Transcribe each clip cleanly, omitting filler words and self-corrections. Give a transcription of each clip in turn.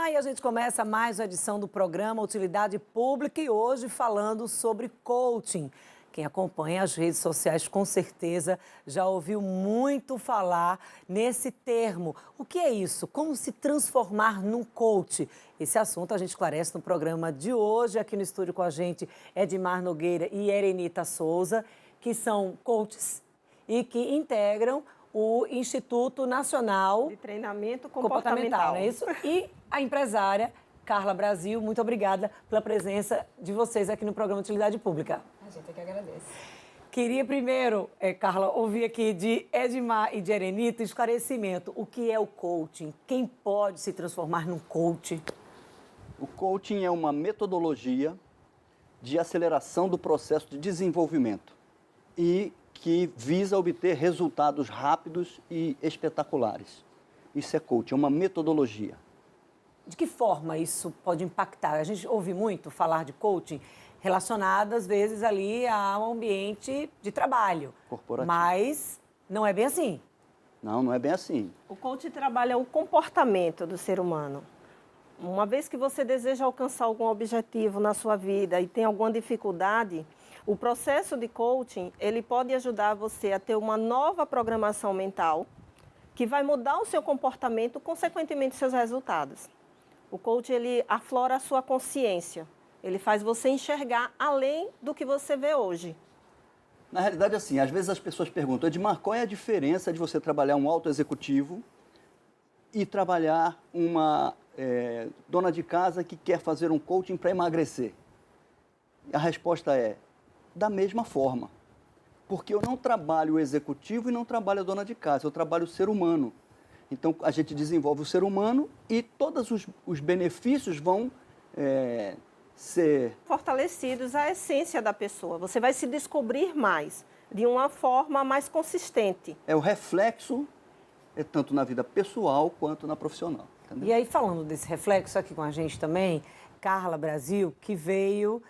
E a gente começa mais uma edição do programa Utilidade Pública e hoje falando sobre coaching. Quem acompanha as redes sociais com certeza já ouviu muito falar nesse termo. O que é isso? Como se transformar num coach? Esse assunto a gente esclarece no programa de hoje. Aqui no estúdio com a gente Edmar Nogueira e Erenita Souza, que são coaches e que integram o Instituto Nacional de Treinamento Comportamental. Não é isso? E a empresária Carla Brasil, muito obrigada pela presença de vocês aqui no programa Utilidade Pública. A gente é que agradece. Queria primeiro, Carla, ouvir aqui de Edmar e de Erenita esclarecimento. O que é o coaching? Quem pode se transformar num coach? O coaching é uma metodologia de aceleração do processo de desenvolvimento e que visa obter resultados rápidos e espetaculares. Isso é coaching, é uma metodologia. De que forma isso pode impactar? A gente ouve muito falar de coaching relacionado, às vezes, ali a um ambiente de trabalho. Corporativo. Mas não é bem assim. Não é bem assim. O coach trabalha o comportamento do ser humano. Uma vez que você deseja alcançar algum objetivo na sua vida e tem alguma dificuldade, o processo de coaching, ele pode ajudar você a ter uma nova programação mental que vai mudar o seu comportamento, consequentemente, seus resultados. O coach, ele aflora a sua consciência. Ele faz você enxergar além do que você vê hoje. Na realidade, assim, às vezes as pessoas perguntam, Edmar, qual é a diferença de você trabalhar um autoexecutivo e trabalhar uma dona de casa que quer fazer um coaching para emagrecer? A resposta é, da mesma forma. Porque eu não trabalho o executivo e não trabalho a dona de casa, eu trabalho o ser humano. Então, a gente desenvolve o ser humano e todos os benefícios vão ser fortalecidos a essência da pessoa. Você vai se descobrir mais, de uma forma mais consistente. É o reflexo, tanto na vida pessoal quanto na profissional. Entendeu? E aí, falando desse reflexo aqui com a gente também, Carla Brasil, que veio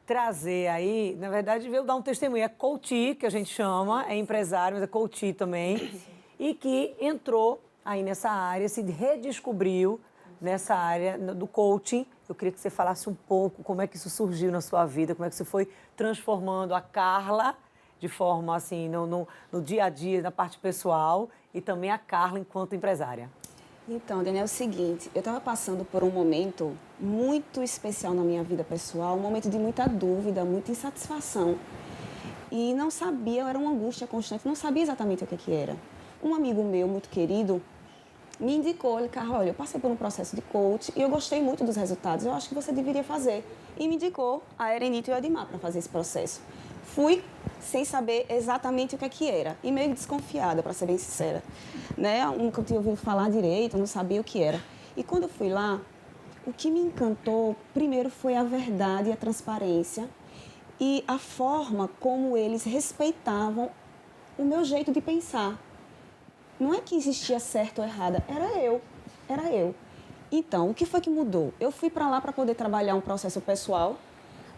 trazer aí, na verdade, veio dar um testemunho. É coach, que a gente chama, é empresário, mas é coach também, e que entrou aí nessa área, se redescobriu nessa área do coaching. Eu queria que você falasse um pouco como é que isso surgiu na sua vida, como é que você foi transformando a Carla de forma assim, no dia a dia, na parte pessoal, e também a Carla enquanto empresária. Então, Daniel, é o seguinte, eu estava passando por um momento muito especial na minha vida pessoal, um momento de muita dúvida, muita insatisfação. E não sabia, era uma angústia constante, não sabia exatamente o que era. Um amigo meu, muito querido, me indicou, ele, Carla, olha, eu passei por um processo de coach e eu gostei muito dos resultados, eu acho que você deveria fazer. E me indicou a Erenita e o Edmar para fazer esse processo. Fui sem saber exatamente o que era e meio desconfiada, para ser bem sincera. Né? Nunca tinha ouvido falar direito, não sabia o que era. E quando eu fui lá, o que me encantou, primeiro, foi a verdade e a transparência e a forma como eles respeitavam o meu jeito de pensar. Não é que existia certo ou errada, era eu. Então, o que foi que mudou? Eu fui para lá para poder trabalhar um processo pessoal,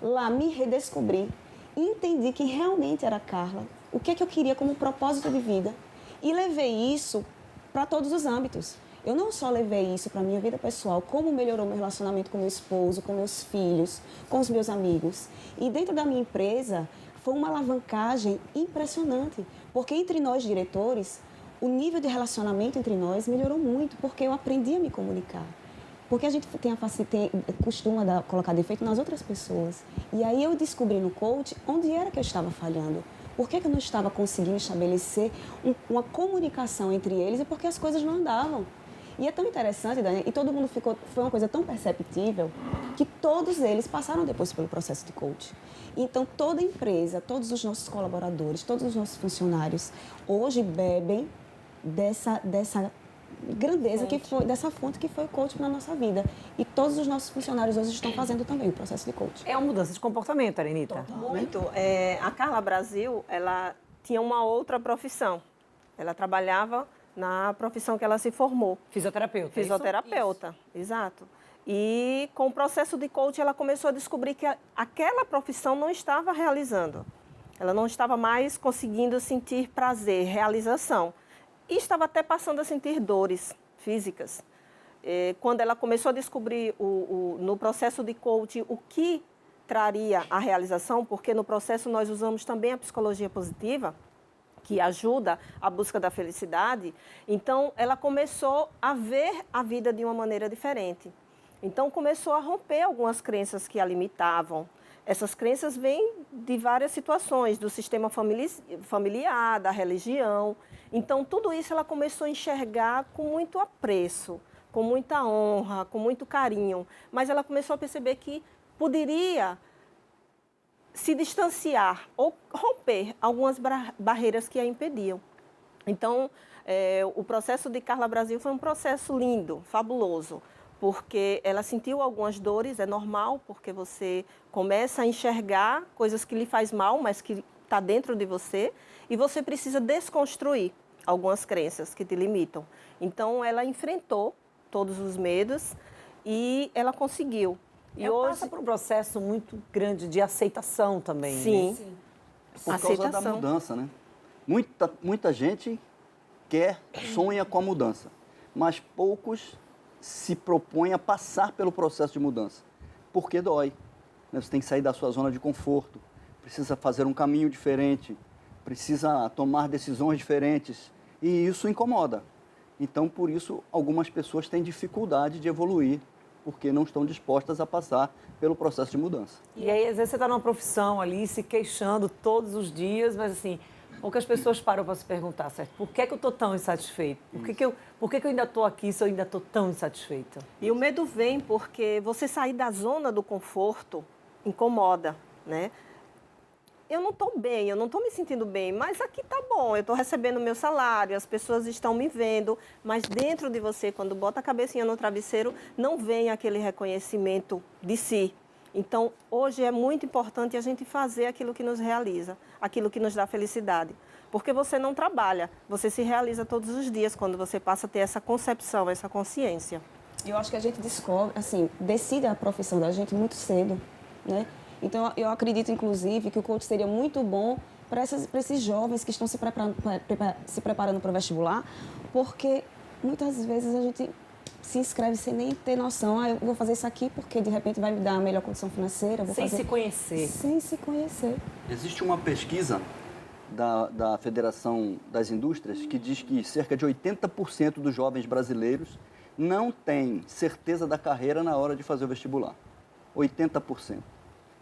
lá me redescobri, entendi quem realmente era a Carla, o que eu queria como propósito de vida e levei isso para todos os âmbitos. Eu não só levei isso para a minha vida pessoal, como melhorou meu relacionamento com meu esposo, com meus filhos, com os meus amigos. E dentro da minha empresa foi uma alavancagem impressionante, porque entre nós diretores, o nível de relacionamento entre nós melhorou muito, porque eu aprendi a me comunicar. Porque a gente costuma colocar defeito nas outras pessoas. E aí eu descobri no coach onde era que eu estava falhando. Por que eu não estava conseguindo estabelecer uma comunicação entre eles e por que as coisas não andavam. E é tão interessante, Dani, e todo mundo foi uma coisa tão perceptível que todos eles passaram depois pelo processo de coach. Então, toda empresa, todos os nossos colaboradores, todos os nossos funcionários, hoje bebem dessa grandeza que foi, dessa fonte que foi o coach na nossa vida. E todos os nossos funcionários hoje estão fazendo também o processo de coach. É uma mudança de comportamento, Erenita. Muito. A Carla Brasil, ela tinha uma outra profissão. Ela trabalhava na profissão que ela se formou. Fisioterapeuta. Fisioterapeuta, exato. E com o processo de coach, ela começou a descobrir que aquela profissão não estava realizando. Ela não estava mais conseguindo sentir prazer, realização. E estava até passando a sentir dores físicas. quando ela começou a descobrir no processo de coaching o que traria a realização, porque no processo nós usamos também a psicologia positiva, que ajuda a busca da felicidade, então ela começou a ver a vida de uma maneira diferente. Então começou a romper algumas crenças que a limitavam. Essas crenças vêm de várias situações, do sistema familiar, da religião. Então tudo isso ela começou a enxergar com muito apreço, com muita honra, com muito carinho. Mas ela começou a perceber que poderia se distanciar ou romper algumas barreiras que a impediam. Então, o processo de Carla Brasil foi um processo lindo, fabuloso, porque ela sentiu algumas dores, é normal, porque você começa a enxergar coisas que lhe faz mal, mas que está dentro de você, e você precisa desconstruir algumas crenças que te limitam. Então, ela enfrentou todos os medos e ela conseguiu. E hoje passa por um processo muito grande de aceitação também. Sim. Né? Sim. Por causa da mudança, né? Muita gente sonha com a mudança, mas poucos se propõem a passar pelo processo de mudança, porque dói. Né? Você tem que sair da sua zona de conforto, precisa fazer um caminho diferente, precisa tomar decisões diferentes, e isso incomoda. Então, por isso, algumas pessoas têm dificuldade de evoluir, porque não estão dispostas a passar pelo processo de mudança. E aí, às vezes, você está numa profissão ali, se queixando todos os dias, mas assim, poucas pessoas param para se perguntar, certo? Por que eu estou tão insatisfeito? Por que eu ainda estou aqui se eu ainda estou tão insatisfeita? E o medo vem porque você sair da zona do conforto incomoda, né? Eu não estou bem, eu não estou me sentindo bem, mas aqui está bom, eu estou recebendo meu salário, as pessoas estão me vendo, mas dentro de você, quando bota a cabecinha no travesseiro, não vem aquele reconhecimento de si. Então, hoje é muito importante a gente fazer aquilo que nos realiza, aquilo que nos dá felicidade. Porque você não trabalha, você se realiza todos os dias quando você passa a ter essa concepção, essa consciência. Eu acho que a gente descobre, assim, decide a profissão da gente muito cedo, né? Então, eu acredito, inclusive, que o coach seria muito bom para esses jovens que estão se preparando para o vestibular, porque muitas vezes a gente se inscreve sem nem ter noção. Eu vou fazer isso aqui porque, de repente, vai me dar a melhor condição financeira. Se conhecer. Sem se conhecer. Existe uma pesquisa da Federação das Indústrias que diz que cerca de 80% dos jovens brasileiros não têm certeza da carreira na hora de fazer o vestibular. 80%.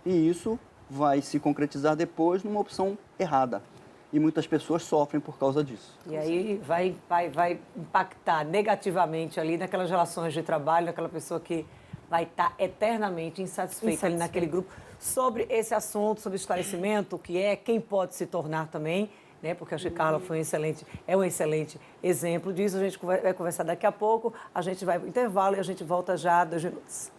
E isso vai se concretizar depois numa opção errada. E muitas pessoas sofrem por causa disso. E aí vai impactar negativamente ali naquelas relações de trabalho, naquela pessoa que vai estar eternamente insatisfeita ali naquele grupo. Sobre esse assunto, sobre esclarecimento, o que é, quem pode se tornar também, né? Porque acho que Carla foi um excelente exemplo disso. A gente vai conversar daqui a pouco, a gente vai para o intervalo e a gente volta já 2 minutos.